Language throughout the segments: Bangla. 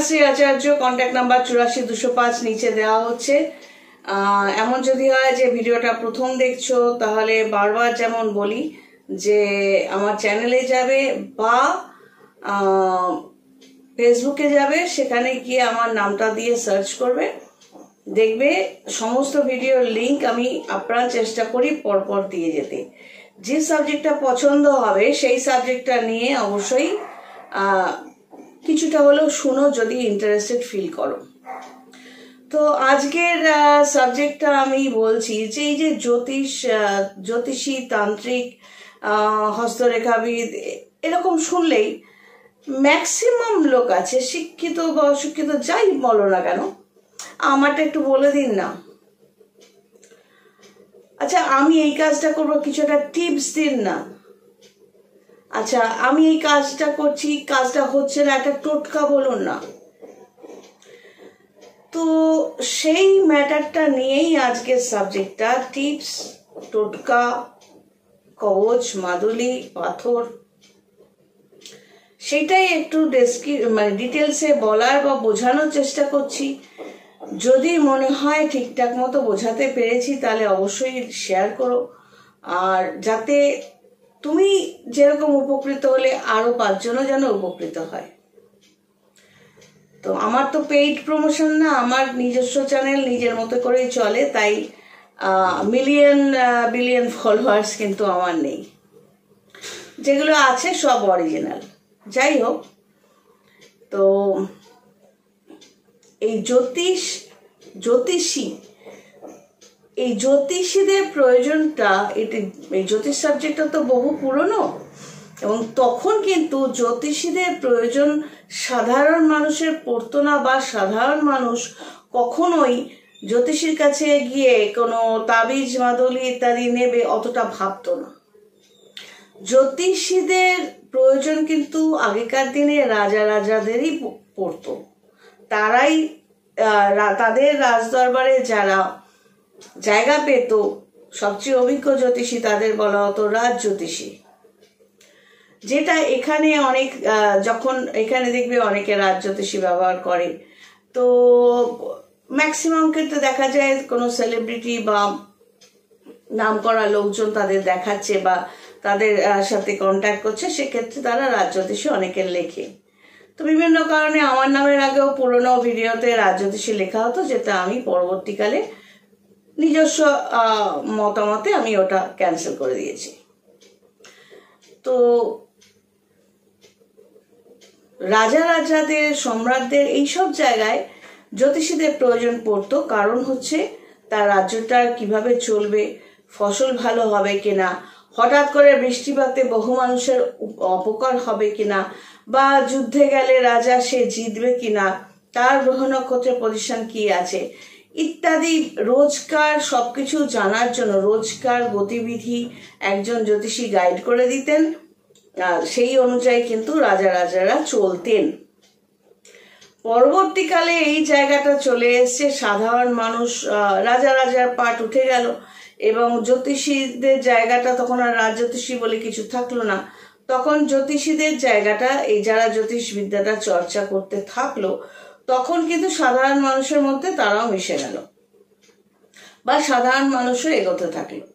কন্যাশ্রী আচার্য, কন্ট্যাক্ট নাম্বার 84-205 নিচে দেওয়া হচ্ছে। এমন যদি হয় যে ভিডিওটা প্রথম দেখছো, তাহলে বারবার যেমন বলি যে আমার চ্যানেলে যাবে বা ফেসবুকে যাবে, সেখানে গিয়ে আমার নামটা দিয়ে সার্চ করবে, দেখবে সমস্ত ভিডিওর লিংক আমি আপ্রাণ চেষ্টা করি পরপর দিয়ে যেতে। যে সাবজেক্টটা পছন্দ হবে সেই সাবজেক্টটা নিয়ে অবশ্যই কিছুটা হলেও শুনো যদি ইন্টারেস্টেড ফিল করো। তো আজকের সাবজেক্টটা আমি বলছি যে এই যে জ্যোতিষী, তান্ত্রিক, হস্তরেখাবিদ এরকম শুনলেই ম্যাক্সিমাম লোক আছে, শিক্ষিত বা অশিক্ষিত যাই বলো না কেন, আমারটা একটু বলে দিন না, আচ্ছা আমি এই কাজটা করবো, কিছু একটা টিপস দিন না, আচ্ছা আমি এই কাজটা করছি, কাজটা হচ্ছে না, একটা টোটকা বলুন না। তো সেই ম্যাটারটা নিয়েই আজকের সাবজেক্টটা, টিপস, টোটকা, কবচ, মাদুলি, পাথর, সেটাই একটু ডিটেলসে বলার বা বোঝানোর চেষ্টা করছি। যদি মনে হয় ঠিকঠাক মতো বোঝাতে পেরেছি তাহলে অবশ্যই শেয়ার করো, আর যাতে তুমি যেরকম উপকৃত হলে আরো 5 জনও যেন উপকৃত হয়। তো আমার তো পেইড প্রমোশন না, আমার নিজস্ব চ্যানেল, নিজের মতো করেই চলে, তাই বিলিয়ন ফলোয়ার্স কিন্তু আমার নেই, যেগুলো আছে সব অরিজিনাল। যাই হোক, তো এই জ্যোতিষীদের প্রয়োজনটা, এই জ্যোতিষ সাবজেক্টটা তো বহু পুরনো, এবং তখন কিন্তু জ্যোতিষীদের প্রয়োজন সাধারণ মানুষের পড়তো না, বা সাধারণ মানুষ কখনোই জ্যোতিষীর কাছে গিয়ে কোনো তাবিজ, মাদুলি ইত্যাদি নেবে অতটা ভাবতো না। জ্যোতিষীদের প্রয়োজন কিন্তু আগেকার দিনে রাজাদেরই পড়তো, তারাই তাদের রাজদরবারে যারা জায়গা পেত, সবচেয়ে অভিজ্ঞ জ্যোতিষী তাদের বলা হতো রাজ জ্যোতিষী। যেটা এখানে অনেক, যখন এখানে দেখবে অনেকে রাজ জ্যোতিষী ব্যবহার করে, তো ম্যাক্সিমাম ক্ষেত্রে দেখা যায় কোনো সেলিব্রিটি বা নাম করা লোকজন তাদের দেখাচ্ছে বা তাদের সাথে কন্ট্যাক্ট করছে, সেক্ষেত্রে তারা রাজ জ্যোতিষী অনেকের লেখে। তো বিভিন্ন কারণে আমার নামের আগেও পুরোনো ভিডিওতে রাজ জ্যোতিষী লেখা হতো, যেটা আমি পরবর্তীকালে নিজস্ব মতামতে আমি ওটা ক্যান্সেল করে দিয়েছি। তো রাজাদের, সম্রাটদের এইসব জায়গায় জ্যোতিষীদের প্রয়োজন পড়তো, কারণ হচ্ছে তার রাজ্যটা কিভাবে চলবে, ফসল ভালো হবে কিনা, হঠাৎ করে বৃষ্টিপাতে বহু মানুষের অপকার হবে কিনা, বা যুদ্ধে গেলে রাজা সে জিতবে কিনা, তার গ্রহ নক্ষত্রের পজিশন কি আছে ইত্যাদি রোজকার সবকিছু জানার জন্য রোজকার গতিবিধি একজন জ্যোতিষী গাইড করে দিতেন, সেই অনুযায়ী কিন্তু রাজারা চলতেন। পরবর্তীকালে এই জায়গাটা চলে এসছে, সাধারণ মানুষ, রাজার পাট উঠে গেল, এবং জ্যোতিষীদের জায়গাটা তখন আর রাজ জ্যোতিষী বলে কিছু থাকলো না। তখন জ্যোতিষীদের জায়গাটা, এই যারা জ্যোতিষ বিদ্যাটা চর্চা করতে থাকলো, তখন কিন্তু সাধারণ মানুষের মধ্যে তারাও মিশে গেল, বা সাধারণ মানুষও এগোতে থাকলো।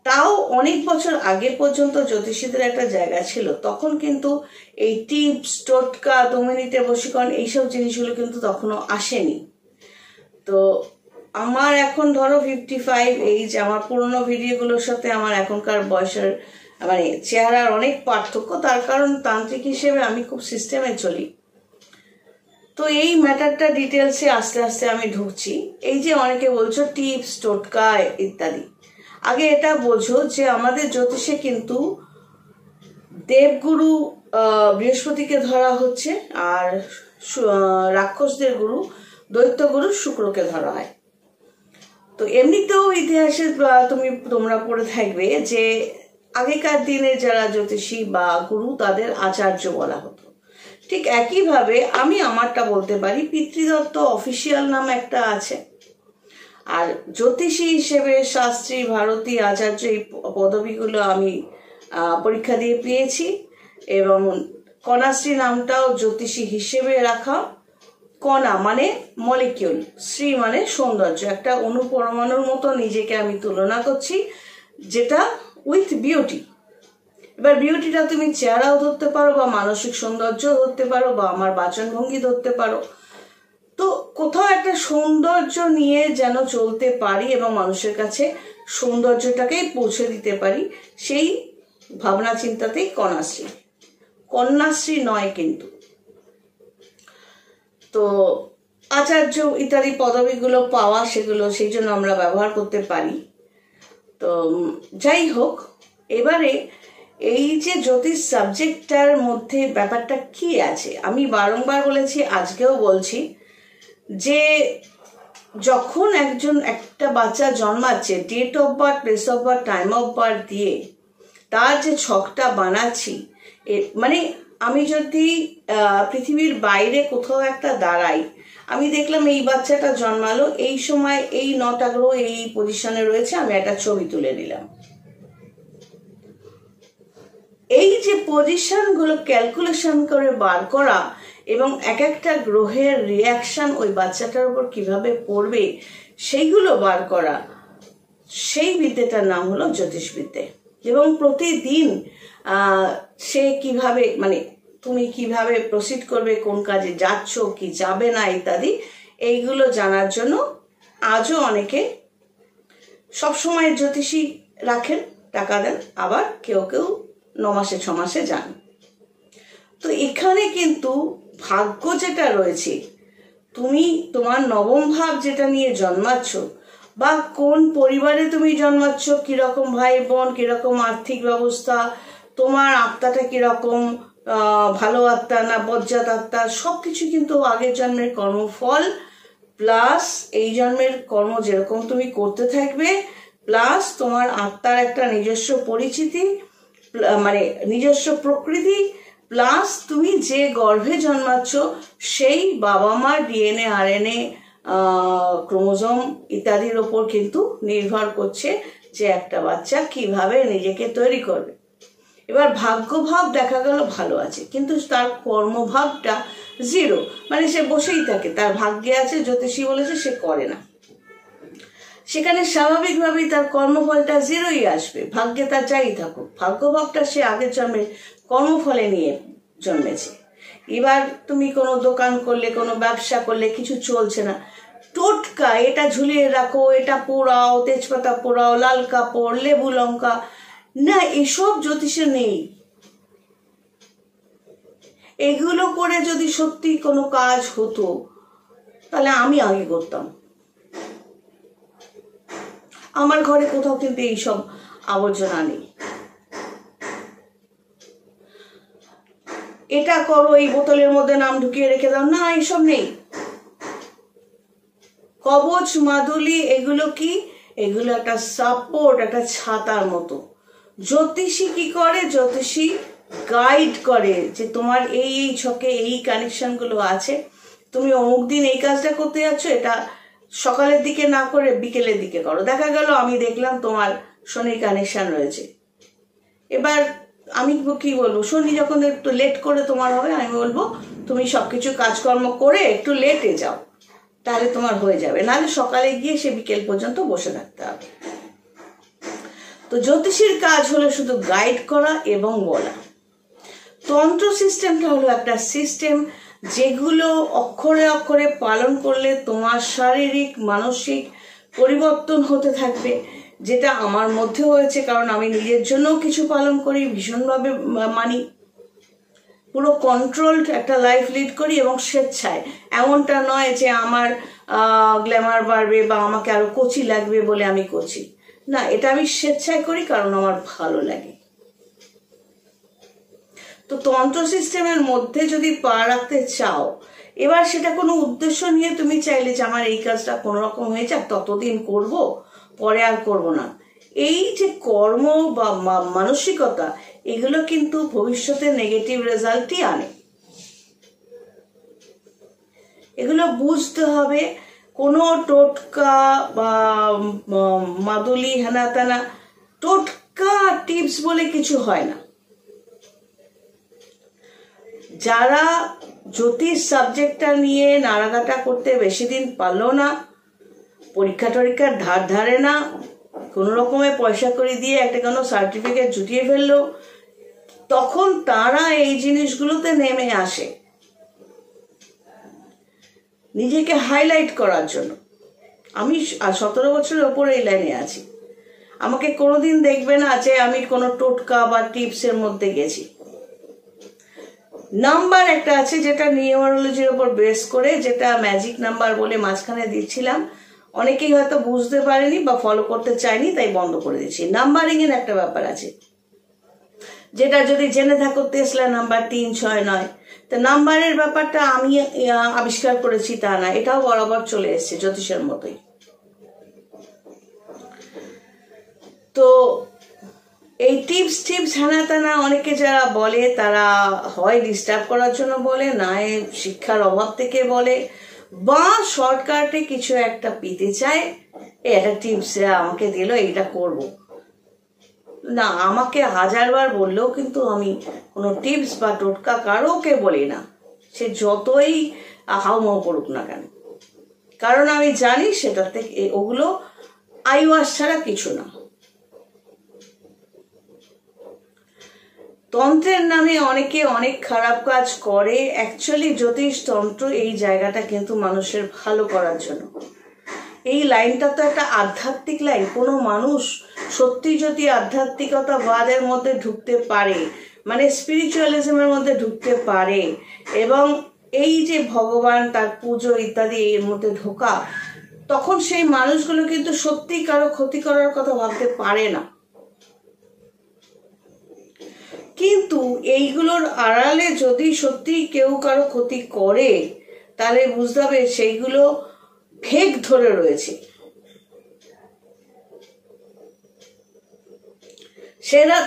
তাও অনেক বছর আগে পর্যন্ত জ্যোতিষীদের একটা জায়গা ছিল, তখন কিন্তু এই টিপস, টোটকা, 2 মিনিটে বশীকরণ, এইসব জিনিসগুলো কিন্তু তখনও আসেনি। তো আমার এখন ধরো 55 এইজ, আমার পুরোনো ভিডিওগুলোর সাথে আমার এখনকার বয়সের চেহারার অনেক পার্থক্য, তার কারণ তান্ত্রিক হিসেবে আমি খুব সিস্টেমে চলি। তো এই ম্যাটারটা ডিটেলসে আস্তে আস্তে আমি ঢুকছি। এই যে অনেকে বলছো টিপস, টোটকা ইত্যাদি, আগে এটা বোঝো যে আমাদের জ্যোতিষে কিন্তু দেবগুরু বৃহস্পতিকে ধরা হচ্ছে, আর রাক্ষসদের গুরু, দৈত্যগুরু শুক্রকে ধরা হয়। তো এমনিতেও ইতিহাসে তোমরা পড়ে থাকবে যে আগেকার দিনে যারা জ্যোতিষী বা গুরু, তাদের আচার্য বলা হতো। ঠিক একইভাবে আমি আমারটা বলতে পারি, পিতৃদত্ত অফিসিয়াল নাম একটা আছে, আর জ্যোতিষী হিসেবে শাস্ত্রী, ভারতী, আচার্য, এই পদবীগুলো আমি পরীক্ষা দিয়ে পেয়েছি, এবং কন্যাশ্রী নামটাও জ্যোতিষী হিসেবে রাখা, কণা মানে মলিকিউল, শ্রী মানে সৌন্দর্য, একটা অনুপরমাণুর মতো নিজেকে আমি তুলনা করছি, যেটা উইথ বিউটি। এবার বিউটিটা তুমি চেহারাও ধরতে পারো, বা মানসিক সৌন্দর্য ধরতে পারো, বা আমার বাচনভঙ্গি ধরতে পারো। তো কোথাও একটা সৌন্দর্য নিয়ে যেন চলতে পারি এবং মানুষের কাছে সৌন্দর্যটাকেই পৌঁছে দিতে পারি, সেই ভাবনা চিন্তাতেই কন্যাশ্রী। কন্যাশ্রী নয় কিন্তু। তো আচার্য ইত্যাদি পদবীগুলো পাওয়া, সেগুলো সেই জন্য আমরা ব্যবহার করতে পারি। তো যাই হোক, এবারে এই যে জ্যোতিষ সাবজেক্টটার মধ্যে ব্যাপারটা কি আছে, আমি বারংবার বলেছি, আজকেও বলছি, যে যখন একটা বাচ্চা জন্মাচ্ছে, date of birth, place of birth, time of birth দিয়ে তার যে ছকটা বানাচ্ছি, মানে আমি যদি পৃথিবীর বাইরে কোথাও একটা দাঁড়াই, আমি দেখলাম এই বাচ্চাটা জন্মালো, এই সময় এই 9টা গ্রহ এই পজিশনে রয়েছে, আমি একটা ছবি তুলে নিলাম। এই যে পজিশনগুলো ক্যালকুলেশন করে বার করা এবং এক একটা গ্রহের রিয়াকশন ওই বাচ্চাটার উপর কিভাবে পড়বে সেইগুলো বার করা, সেই বিদ্যাটার নাম হলো জ্যোতিষবিদ্যা। এবং প্রতিদিন সে কিভাবে, মানে তুমি কিভাবে প্রসিড করবে, কোন কাজে যাচ্ছ, কি যাবে না ইত্যাদি, এইগুলো জানার জন্য আজও অনেকে সবসময় জ্যোতিষী রাখেন, টাকা দেন, আবার কেউ কেউ 9 মাসে 6 মাসে যান। তো এখানে কিন্তু ভাগ্য যেটা রয়েছে, তুমি তোমার নবম ভাব যেটা নিয়ে জন্মাচ্ছ, বা কোন পরিবারে তুমি জন্মাচ্ছ, কিরকম ভাই বোন, কিরকম আর্থিক ব্যবস্থা, তোমার আত্মাটা কিরকম, ভালো আত্মা না বজ্জাত আত্মা, সবকিছু কিন্তু আগের জন্মের কর্মফল প্লাস এই জন্মের কর্ম যেরকম তুমি করতে থাকবে, প্লাস তোমার আত্মার একটা নিজস্ব পরিচিতি, মানে নিজস্ব প্রকৃতি, প্লাস তুমি যে গর্ভে জন্মাচ্ছ সেই বাবা মার ডিএনএ, আরএনএ, ক্রোমোজোম ইত্যাদির ওপর কিন্তু নির্ভর করছে যে একটা বাচ্চা কিভাবে নিজেকে তৈরি করবে। এবার ভাগ্যভাব দেখা গেল ভালো আছে, কিন্তু তার কর্মভাবটা 0, মানে সে বসেই থাকে, তার ভাগ্যে আছে, জ্যোতিষী বলেছে, সে করে না, সেখানে স্বাভাবিকভাবেই তার কর্মফলটা 0ই আসবে, ভাগ্যে তার যাই থাকুক, ভাগ্যভাবটা সে আগের জন্মের কর্মফলে নিয়ে জন্মেছে। এবার তুমি কোনো দোকান করলে, কোনো ব্যবসা করলে, কিছু চলছে না, টোটকা এটা ঝুলিয়ে রাখো, এটা পোড়াও, তেজপাতা পোড়াও, লাল কাপড়, লেবু লঙ্কা, না, এসব জ্যোতিষে নেই। এগুলো করে যদি সত্যি কোনো কাজ হতো তাহলে আমি আগে করতাম। আমার ঘরে কোথাও কিন্তু এইসব আবর্জনা নেই। এটা করো, এই বোতলের মধ্যে নাম ঢুকিয়ে রেখে দাও, না, এইসব নেই। কবচ, মাদুলি, এগুলো কি? এগুলো একটা সাপোর্ট, একটা ছাতার মতো। জ্যোতিষী কি করে? জ্যোতিষী গাইড করে যে তোমার এই এই ছকে এই কানেকশনগুলো আছে, তুমি অমুক দিন এই কাজটা করতে যাচ্ছ, এটা সকালের দিকে না করে বিকেলের দিকে করো। দেখা গেল আমি দেখলাম তোমার শনির কানেকশন রয়েছে, এবার আমি কি বলবো, শনি যখন একটু লেট করে তোমার হবে, আমি বলবো তুমি সবকিছু কাজকর্ম করে একটু লেটে যাও, তাহলে তোমার হয়ে যাবে, নাহলে সকালে গিয়ে সে বিকেল পর্যন্ত বসে থাকতে হবে। তো জ্যোতিষীর কাজ হলো শুধু গাইড করা এবং বলা। তন্ত্র সিস্টেমটা হলো একটা সিস্টেম যেগুলো অক্ষরে অক্ষরে পালন করলে তোমার শারীরিক মানসিক পরিবর্তন হতে থাকবে, যেটা আমার মধ্যে হয়েছে, কারণ আমি নিজের জন্য কিছু পালন করি, ভীষণভাবে মানি, পুরো কন্ট্রোলড একটা লাইফ লিড করি এবং স্বেচ্ছায়। এমনটা নয় যে আমার গ্ল্যামার বাড়বে বা আমাকে আরো কচি লাগবে বলে আমি করছি না, এটা আমি স্বেচ্ছায় করি কারণ আমার ভালো লাগে। তো তন্ত্র সিস্টেমের মধ্যে যদি পা রাখতে চাও, এবার সেটা কোনো উদ্দেশ্য নিয়ে তুমি চাইলে যে আমার এই কাজটা কোনো রকম হয়ে যাক, ততদিন করব, পরে আর করব না, এই যে কর্ম বা মানসিকতা, এগুলো কিন্তু ভবিষ্যতে নেগেটিভ রেজাল্টই আনে। এগুলো বুঝতে হবে। কোনো টোটকা বা মাদুলি হেনা তেনা, টোটকা টিপস বলে কিছু হয় না। যারা জ্যোতিষ সাবজেক্টটা নিয়ে নাড়াঘাটা করতে বেশি দিন পারলো না, পরীক্ষা টরীক্ষার ধার ধারে না, কোনো রকমের পয়সা করে দিয়ে একটা কোনো সার্টিফিকেট জুটিয়ে ফেললো, তখন তারা এই জিনিসগুলোতে নেমে আসে নিজেকে হাইলাইট করার জন্য। আমি 17 বছরের ওপরে এই লাইনে আছি, আমাকে কোনোদিন দেখবে না যে আমি কোনো টোটকা বা টিপসের মধ্যে গেছি। নাম্বার একটা আছে যেটা নিউমারোলজির উপর বেস করে, যেটা ম্যাজিক নাম্বার বলে মাঝখানে দিচ্ছিলাম, অনেকেই হয়তো বুঝতে পারেনি বা ফলো করতে চায়নি, তাই বন্ধ করে দিচ্ছি। নাম্বারিং এর একটা ব্যাপার আছে, যেটা যদি জেনে থাকো টেসলা নাম্বার 369, তো নাম্বারের ব্যাপারটা আমি আবিষ্কার করেছি তা না, এটাও বরাবর চলে এসছে জ্যোতিষের মতোই। তো এই টিপস হ্যানা তেনা অনেকে যারা বলে, তারা হয় ডিস্টার্ব করার জন্য বলে, না শিক্ষার অভাব থেকে বলে, বা শর্টকাটে কিছু একটা পেতে চায়, একটা টিপস আমাকে দিল এইটা করব না। আমাকে 1000বার বললেও কিন্তু আমি কোনো টিপস বা টোটকা কারোকে বলি না, সে যতই হাউমাউ করুক না কেন, কারণ আমি জানি সেটা থেকে ওগুলো আইওয়াস ছাড়া কিছু না। তন্ত্রের নামে অনেকে অনেক খারাপ কাজ করে, অ্যাকচুয়ালি জ্যোতিষ তন্ত্র এই জায়গাটা কিন্তু মানুষের ভালো করার জন্য। এই লাইনটা তো একটা আধ্যাত্মিক লাইন, কোনো মানুষ সত্যি যদি আধ্যাত্মিকতাবাদের মধ্যে ঢুকতে পারে, মানে স্পিরিচুয়ালিজমের মধ্যে ঢুকতে পারে, এবং এই যে ভগবান তার পুজো ইত্যাদি এর মধ্যে ঢোকা, তখন সেই মানুষগুলো কিন্তু সত্যি কারো ক্ষতি করার কথা ভাবতে পারে না। কিন্তু এইগুলোর আড়ালে যদি সত্যি কেউ কারো ক্ষতি করে, তাহলে বুঝতে হবে সেইগুলো ফেক ধরে রয়েছে,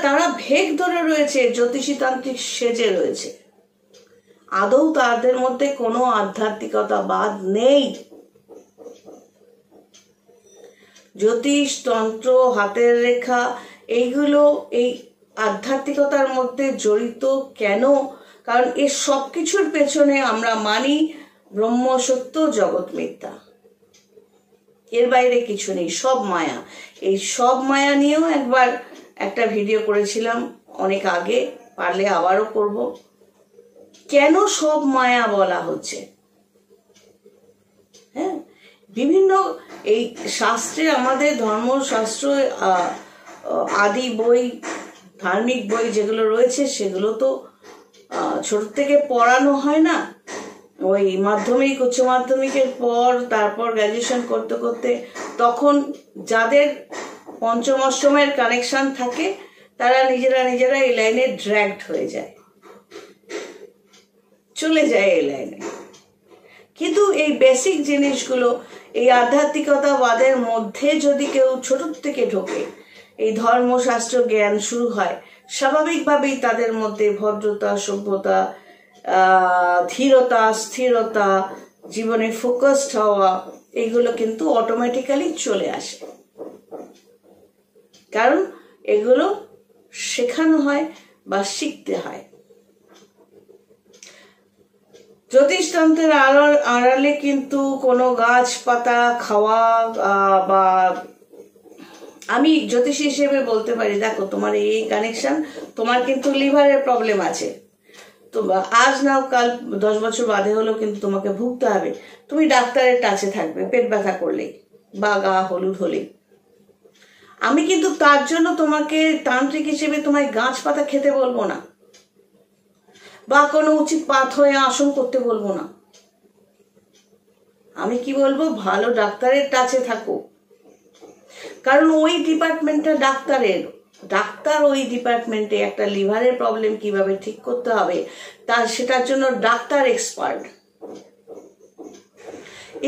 তারা ভেগ ধরে রয়েছে, জ্যোতিষী তান্ত্রিক সেজে রয়েছে, আদৌ তাদের মধ্যে কোনো আধ্যাত্মিকতা বাদ নেই। জ্যোতিষ তন্ত্র হাতের রেখা এইগুলো এই আধ্যাত্মিকতার মধ্যে জড়িত কেন? কারণ এর সবকিছুর পেছনে আমরা মানি ব্রহ্ম সত্য, জগৎ মিথ্যা, এর বাইরে কিছু নেই, সব মায়া। এই সব মায়া নিয়েও একবার একটা ভিডিও করেছিলাম অনেক আগে, পারলে আবারও করব। কেন সব মায়া বলা হচ্ছে? হ্যাঁ, বিভিন্ন এই শাস্ত্রে, আমাদের ধর্মশাস্ত্র আদি বই, ধার্মিক বই যেগুলো রয়েছে সেগুলো তো ছোট থেকে পড়ানো হয় না। ওই মাধ্যমিক উচ্চ মাধ্যমিকের পর তারপর গ্র্যাজুয়েশন করতে করতে, তখন যাদের পঞ্চম অষ্টমের কানেকশন থাকে তারা নিজেরা এই লাইনে ড্র্যাগড হয়ে যায়, চলে যায় এই লাইনে। কিন্তু এই বেসিক জিনিসগুলো, এই আধ্যাত্মিকতাবাদের মধ্যে যদি কেউ ছোট থেকে ঢোকে, এই ধর্মশাস্ত্র জ্ঞান শুরু হয়, স্বাভাবিকভাবেই তাদের মধ্যে ভদ্রতা, সভ্যতা, ধীরতা, স্থিরতা, জীবনে ফোকাসড হওয়া, এগুলো কিন্তু অটোমেটিক্যালি চলে আসে, কারণ এগুলো শেখানো হয় বা শিখতে হয়। জ্যোতিষতন্ত্রের আড়ালে কিন্তু কোনো গাছপাতা খাওয়া বা, আমি জ্যোতিষী হিসেবে বলতে পারি, দেখো তোমার এই কানেকশন, তোমার কিন্তু লিভারের প্রবলেম আছে, তো আজ নাও কাল 10 বছর বাদে হলেও কিন্তু তোমাকে ভুগতে হবে, তুমি ডাক্তারের টাচে থাকবে পেট ব্যথা করলেই বা গা হলুদ হলেই। আমি কিন্তু তার জন্য তোমাকে তান্ত্রিক হিসেবে তোমায় গাছপাতা খেতে বলবো না, বা কোনো উচিত পাথ হয়ে আসন করতে বলবো না। আমি কি বলবো, ভালো ডাক্তারের টাচে থাকো, কারণ ওই ডিপার্টমেন্টটা ডাক্তারের, ডাক্তার ওই ডিপার্টমেন্টে একটা লিভারের প্রবলেম কিভাবে ঠিক করতে হবে তার, সেটার জন্য ডাক্তার এক্সপার্ট।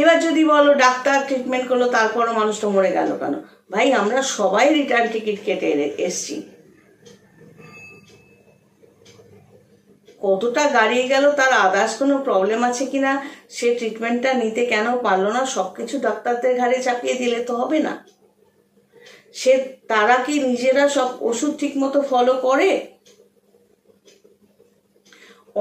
এবার যদি বলো ডাক্তার ট্রিটমেন্ট করলো তারপরও মানুষটা মরে গেল কেন, ভাই আমরা সবাই রিটার্ন টিকিট কেটে এসছি, কতটা গাড়িয়ে গেল, তার আদার্স কোনো প্রবলেম আছে কিনা, সে ট্রিটমেন্টটা নিতে কেন পারলো না, সবকিছু ডাক্তারদের ঘাড়ে চাপিয়ে দিলে তো হবে না। তারা কি নিজেরা সব ওষুধ ঠিক মতো ফলো করে?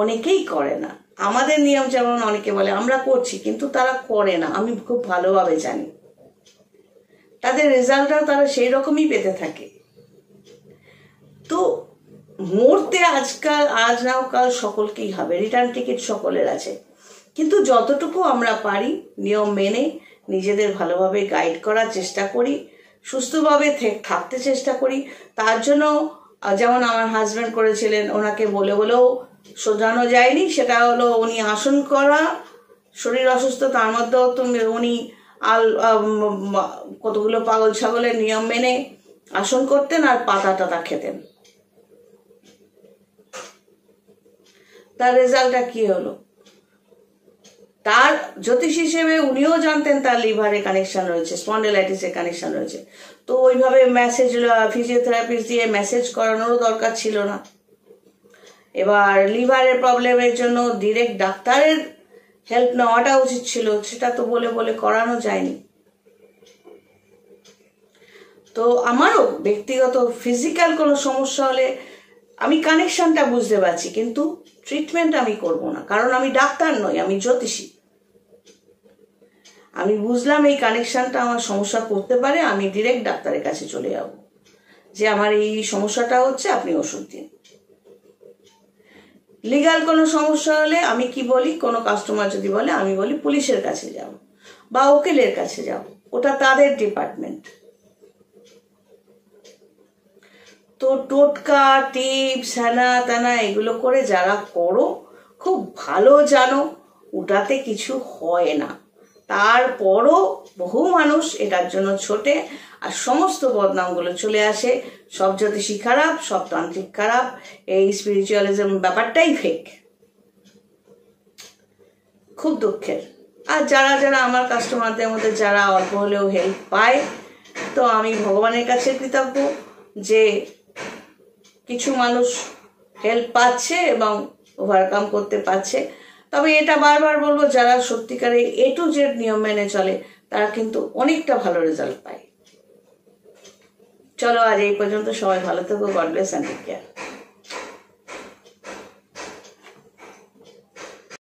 অনেকেই করে না। আমাদের নিয়ম যেমন অনেকে বলে আমরা করছি, কিন্তু তারা করে না, আমি খুব ভালোভাবে জানি। তাদের রেজাল্টটাও তারা সেই রকমই পেতে থাকে। তো মরতে আজকাল, আজ নাও কাল সকলকেই হবে, রিটার্ন টিকিট সকলের আছে, কিন্তু যতটুকু আমরা পারি নিয়ম মেনে নিজেদের ভালোভাবে গাইড করার চেষ্টা করি, সুস্থভাবে থাকতে চেষ্টা করি। তার জন্য যেমন আমার হাজব্যান্ড করেছিলেন, ওনাকে বলে বলেও শোধানো যায়নি, সেটা হলো উনি আসন করা, শরীর অসুস্থ তার মধ্যেও উনি কতগুলো পাগল ছাগলের নিয়ম মেনে আসন করতেন আর পাতা টাতা খেতেন। তার রেজাল্টটা কি হলো? তার জ্যোতিষ হিসেবে উনিও জানতেন তার লিভারে কানেকশন রয়েছে, স্পন্ডেলাইটিসের কানেকশন রয়েছে, তো ওইভাবে মেসেজ ফিজিওথেরাপিস্ট দিয়ে মেসেজ করানোরও দরকার ছিল না। এবার লিভারের প্রবলেমের জন্য ডিরেক্ট ডাক্তারের হেল্প নেওয়াটা উচিত ছিল, সেটা তো বলে বলে করানো যায়নি। তো আমারও ব্যক্তিগত ফিজিক্যাল কোনো সমস্যা হলে আমি কানেকশনটা বুঝতে পারছি, কিন্তু ট্রিটমেন্ট আমি করব না, কারণ আমি ডাক্তার নই, আমি জ্যোতিষী। আমি বুঝলাম এই কানেকশনটা আমার সমস্যা করতে পারে, আমি ডিরেক্ট ডাক্তারের কাছে চলে যাব, যে আমার এই সমস্যাটা হচ্ছে, আপনি ওষুধ দিন। লিগাল কোনো সমস্যা হলে আমি কি বলি, কোনো কাস্টমার যদি বলে, আমি বলি পুলিশের কাছে যাও বা উকিলের কাছে যাও, ওটা তাদের ডিপার্টমেন্ট। তো টোটকা টিপস হ্যানা ত্যানা এগুলো করে যারা করো, খুব ভালো জানো ওটাতে কিছু হয় না। তারপরও বহু মানুষ এটার জন্য ছোটে, আর সমস্ত বদনামগুলো চলে আসে, সব জ্যোতিষী খারাপ, সব তান্ত্রিক খারাপ, এই স্পিরিচুয়ালিজম ব্যাপারটাই ফেক। খুব দুঃখের। আর যারা যারা আমার কাস্টমারদের মধ্যে যারা অল্প হলেও হেল্প পায়, তো আমি ভগবানের কাছে কৃতজ্ঞ যে কিছু মানুষ হেল্প পাচ্ছে এবং ওভারকাম করতে পারছে। তবে এটা বারবার বলবো, যারা সত্যিকারে A to Z নিয়ম মেনে চলে তারা কিন্তু অনেকটা ভালো রেজাল্ট পায়। চলো আজ এই পর্যন্ত, সবাই ভালো থেকো, God bless and take care.